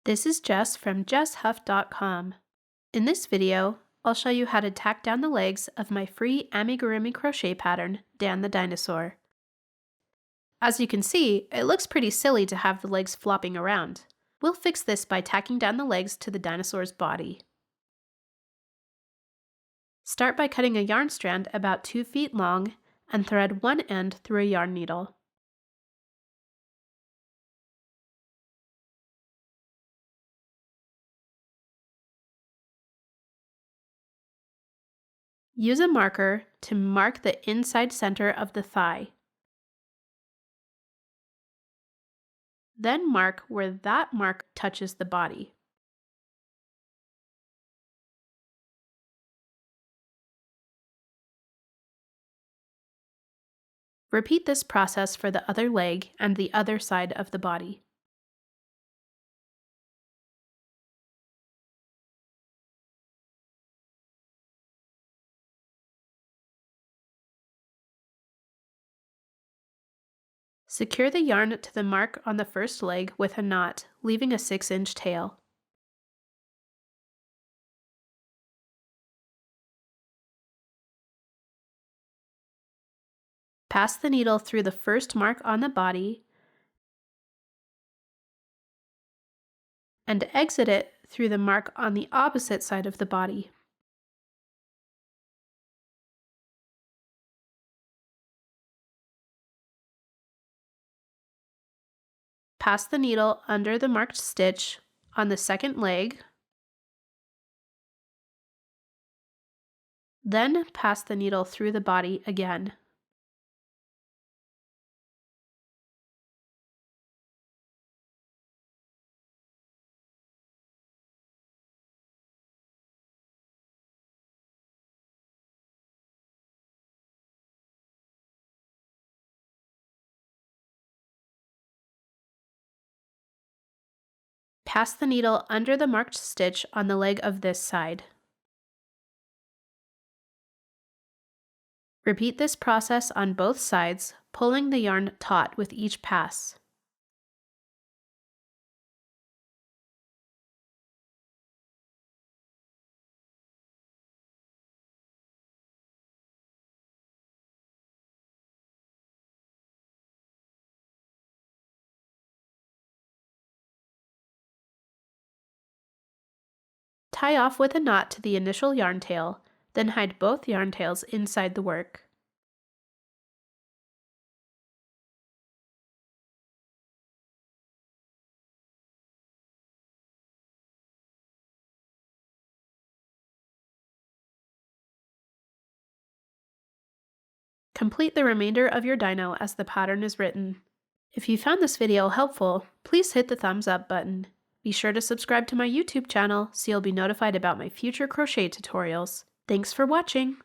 This is Jess from jesshuff.com. In this video, I'll show you how to tack down the legs of my free Amigurumi crochet pattern, Dan the Dinosaur. As you can see, it looks pretty silly to have the legs flopping around. We'll fix this by tacking down the legs to the dinosaur's body. Start by cutting a yarn strand about 2 feet long and thread one end through a yarn needle. Use a marker to mark the inside center of the thigh. Then mark where that mark touches the body. Repeat this process for the other leg and the other side of the body. Secure the yarn to the mark on the first leg with a knot, leaving a 6-inch tail. Pass the needle through the first mark on the body and exit it through the mark on the opposite side of the body. Pass the needle under the marked stitch on the second leg, then pass the needle through the body again. Pass the needle under the marked stitch on the leg of this side. Repeat this process on both sides, pulling the yarn taut with each pass. Tie off with a knot to the initial yarn tail, then hide both yarn tails inside the work. Complete the remainder of your dino as the pattern is written. If you found this video helpful, please hit the thumbs up button. Be sure to subscribe to my YouTube channel so you'll be notified about my future crochet tutorials. Thanks for watching!